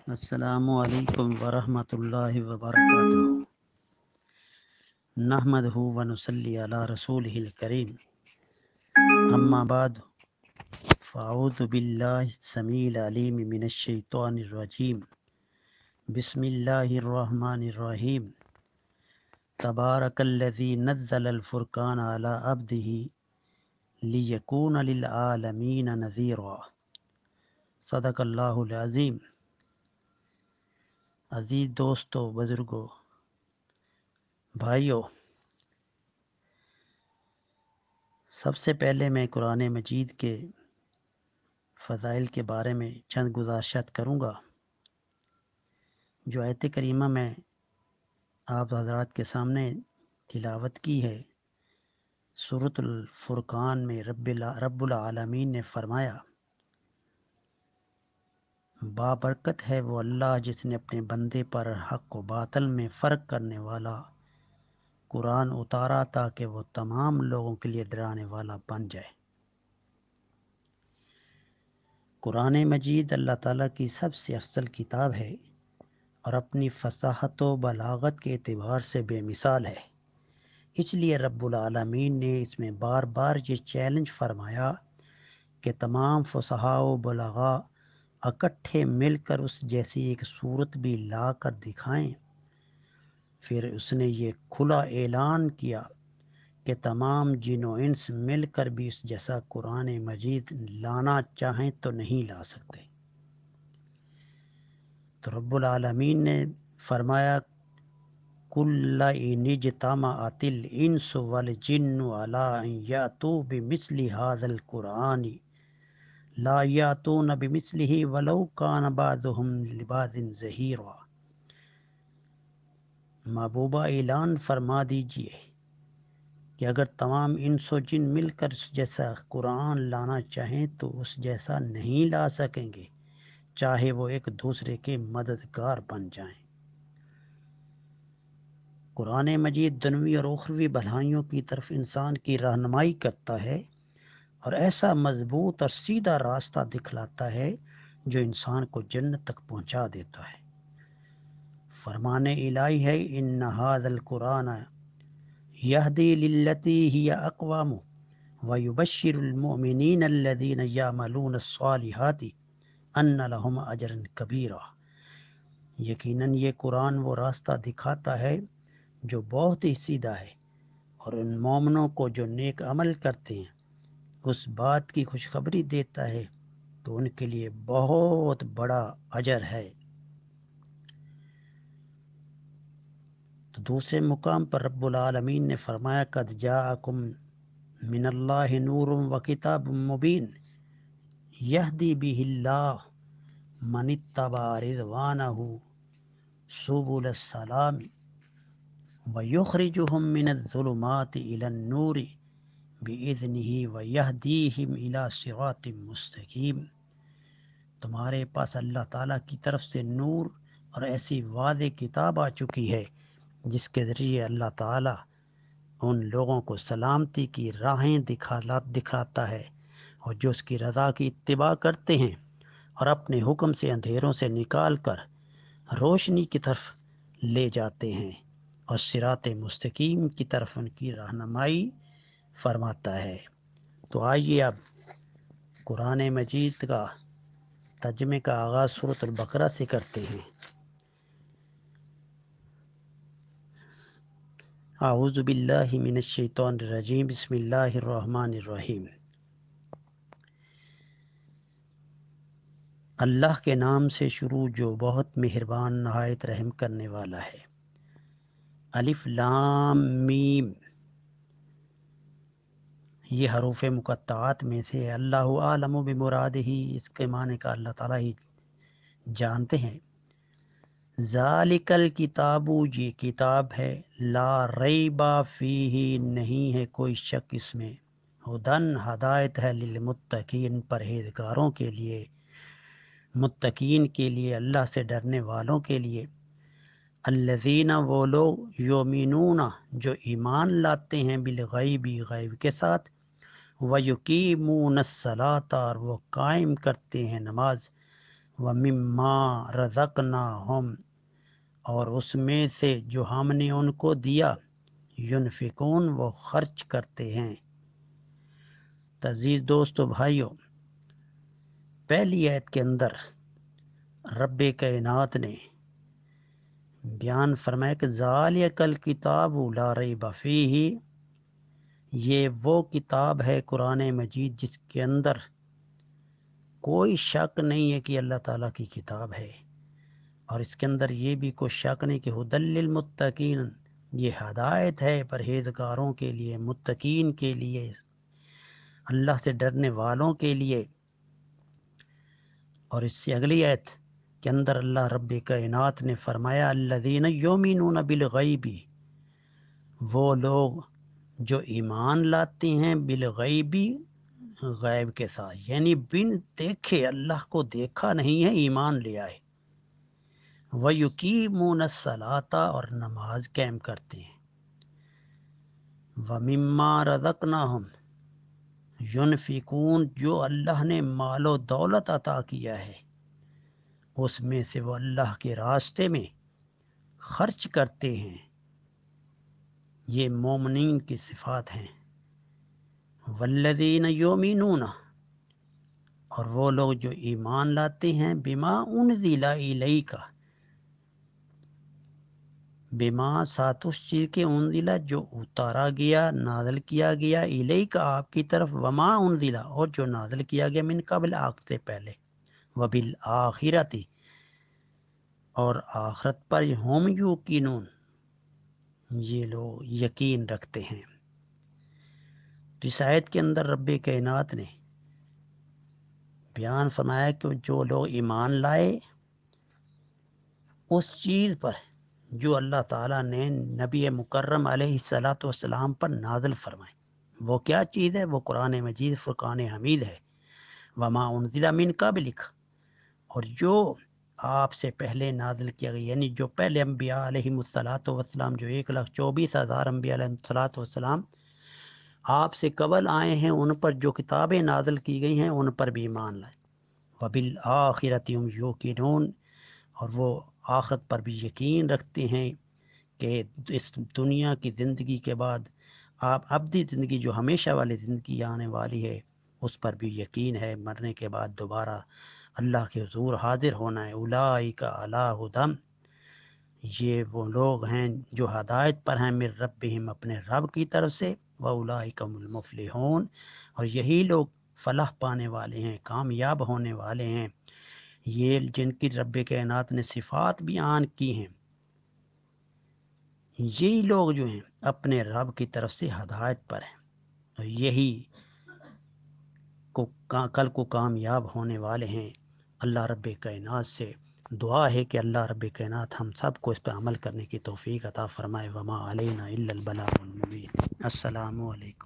السلام علیکم ورحمۃ اللہ وبرکاتہ نحمدہ ونصلی علی رسولہ الکریم اما بعد فاعوذ باللہ السمیع العلیم من الشیطان الرجیم بسم اللہ الرحمن الرحیم تبارک الذی نزل الفرقان علی عبدہ لیکون للعالمین نذیرا صدق اللہ العظیم۔ عزیز دوستو، بزرگوں، بھائیوں، سب سے پہلے میں قرآن مجید کے فضائل کے بارے میں چند گزارشات کروں گا۔ جو آیت کریمہ میں آپ حضرات کے سامنے تلاوت کی ہے، سورۃ الفرقان میں رب العالمین نے فرمایا، بابرکت ہے وہ اللہ جس نے اپنے بندے پر حق و باطل میں فرق کرنے والا قرآن اتارا تاکہ وہ تمام لوگوں کے لیے ڈرانے والا بن جائے۔ قرآن مجید اللہ تعالیٰ کی سب سے افضل کتاب ہے اور اپنی فصاحت و بلاغت کے اعتبار سے بے مثال ہے۔ اس لیے رب العالمین نے اس میں بار بار یہ چیلنج فرمایا کہ تمام فصحاء و بلغاء اکٹھے مل کر اس جیسی ایک صورت بھی لا کر دکھائیں۔ پھر اس نے یہ کھلا اعلان کیا کہ تمام جن و انس مل کر بھی اس جیسا قرآن مجید لانا چاہیں تو نہیں لا سکتے۔ تو رب العالمین نے فرمایا، کل ان اجتمعت الانس والجن علی ان یأتوا بمثل هذا القرآن لا یأتون بمثلہ ولو کان بعضهم لبعض ظہیرا۔ محبوبہ اعلان فرما دیجئے کہ اگر تمام انس و جن مل کر اس جیسا قرآن لانا چاہیں تو اس جیسا نہیں لا سکیں گے، چاہے وہ ایک دوسرے کے مددگار بن جائیں۔ قرآن مجید دنوی اور اخروی بھلائیوں کی طرف انسان کی رہنمائی کرتا ہے اور ایسا مضبوط اور سیدھا راستہ دکھلاتا ہے جو انسان کو جنت تک پہنچا دیتا ہے۔ فرمان الہی ہے، ان ھذا القرآن یہدی للتی ہی اقوام ویبشر المؤمنین الذین یعملون الصالحات ان لہم اجرا کبیرا۔ یقیناً یہ قرآن وہ راستہ دکھاتا ہے جو بہت ہی سیدھا ہے، اور ان مومنوں کو جو نیک عمل کرتے ہیں اس بات کی خوشخبری دیتا ہے کہ ان کے لیے بہت بڑا اجر ہے۔ تو دوسرے مقام پر رب العالمین نے فرمایا، قد جاءکم من اللہ نور و کتاب مبین یہدی بہ اللہ من اتبع رضوانہ سبل السلام ویخرجہم من الظلمات الی النور بإذنہ ویہدیہم الی صراط مستقیم۔ تمہارے پاس اللہ تعالیٰ کی طرف سے نور اور ایسی واضح کتاب آ چکی ہے جس کے ذریعے اللہ تعالیٰ ان لوگوں کو سلامتی کی راہیں دکھاتا ہے، اور جو اس کی رضا کی اتباع کرتے ہیں اور اپنے حکم سے اندھیروں سے نکال کر روشنی کی طرف لے جاتے ہیں اور صراط مستقیم کی طرف ان کی رہنمائی فرماتا ہے۔ تو آئیے اب قرآن مجید کا ترجمے کا آغاز سورۃ البقرہ سے کرتے ہیں۔ اعوذ باللہ من الشیطان الرجیم، بسم اللہ الرحمن الرحیم۔ اللہ کے نام سے شروع جو بہت مہربان نہایت رحم کرنے والا ہے۔ الف لام میم، یہ حروف مقطعات میں سے اللہ عالم بمرادہ، اس کے معنی کا اللہ تعالیٰ ہی جانتے ہیں۔ ذالک الکتاب، یہ کتاب ہے، لا ریب فیہ، نہیں ہے کوئی شک اس میں، ہدن، ہدایت ہے، للمتقین، پرہیزگاروں کے لیے، متقین کے لیے، اللہ سے ڈرنے والوں کے لیے۔ الذین، وہ لوگ، یؤمنون، جو ایمان لاتے ہیں، بالغیب، غیب کے ساتھ، ویقیمون الصلاۃ، اور وہ قائم کرتے ہیں نماز، وَمِمَّا رَزَقْنَاهُمْ، اور اس میں سے جو ہم نے ان کو دیا، ينفقون، وہ خرچ کرتے ہیں۔ عزیز دوستو بھائیو، پہلی آیت کے اندر رب کائنات نے بیان فرمایا کہ ذالک الکتاب لا ریب فیہ، یہ وہ کتاب ہے قرآن مجید جس کے اندر کوئی شک نہیں ہے کہ اللہ تعالیٰ کی کتاب ہے، اور اس کے اندر یہ بھی کوئی شک نہیں کہ ھدی للمتقین، یہ ہدایت ہے پرہیزگاروں کے لیے، متقین کے لیے، اللہ سے ڈرنے والوں کے لیے۔ اور اس سے اگلی آیت کے اندر اللہ رب کائنات نے فرمایا الذین یؤمنون بالغیب، وہ لوگ جو ایمان لاتے ہیں بالغیبی، غیب کے ساتھ، یعنی بن دیکھے، اللہ کو دیکھا نہیں ہے، ایمان لے آئے۔ وَيُقِيمُونَ الصَّلَاةَ، اور نماز قائم کرتے ہیں۔ وَمِمَّا رَزَقْنَاهُمْ يُنفِقُونَ، جو اللہ نے مال و دولت عطا کیا ہے اس میں سے وہ اللہ کے راستے میں خرچ کرتے ہیں۔ یہ مومنین کی صفات ہیں۔ والذین یؤمنون، اور وہ لوگ جو ایمان لاتے ہیں بما انزل الیک، بما ساتھ اس چیز کے انزل جو اتارا گیا، نازل کیا گیا، الیک آپ کی طرف، وما انزل، اور جو نازل کیا گیا من قبل آپ سے پہلے، وبالآخرۃ، اور آخرت پر، ہم یوقنون، یہ لوگ یقین رکھتے ہیں۔ اس آیت کے اندر رب کائنات نے بیان فرمایا کہ جو لوگ ایمان لائے اس چیز پر جو اللہ تعالیٰ نے نبی مکرم علیہ الصلاۃ والسلام پر نازل فرمائے، وہ کیا چیز ہے؟ وہ قرآن مجید فرقان حمید ہے۔ وما انزل من قبلک، اور جو آپ سے پہلے نازل کیا گیا، یعنی جو پہلے انبیاء علیہ الصلاۃ والسلام، جو 1,24,000 انبیاء علیہ الصلاۃ والسلام آپ سے قبل آئے ہیں، ان پر جو کتابیں نازل کی گئی ہیں ان پر بھی ایمان لائے۔ وبالآخرۃ ہم یوقنون، اور وہ آخرت پر بھی یقین رکھتے ہیں کہ اس دنیا کی زندگی کے بعد آپ ابدی زندگی، جو ہمیشہ والی زندگی آنے والی ہے، اس پر بھی یقین ہے، مرنے کے بعد دوبارہ اللہ کے حضور حاضر ہونا ہے۔ اولئک علی ھدی، یہ وہ لوگ ہیں جو ہدایت پر ہیں، من ربہم، اپنے رب کی طرف سے، واولئک هم المفلحون، اور یہی لوگ فلاح پانے والے ہیں، کامیاب ہونے والے ہیں۔ یہ جن کی رب کائنات نے صفات بیان کی ہیں، یہی لوگ جو ہیں اپنے رب کی طرف سے ہدایت پر ہیں، اور یہی کل کو کامیاب ہونے والے ہیں۔ اللہ رب کائنات سے دعا ہے کہ اللہ رب کائنات ہم سب کو اس پہ عمل کرنے کی توفیق عطا فرمائے۔ وما علینا الا البلاغ المبین۔ السلام علیکم۔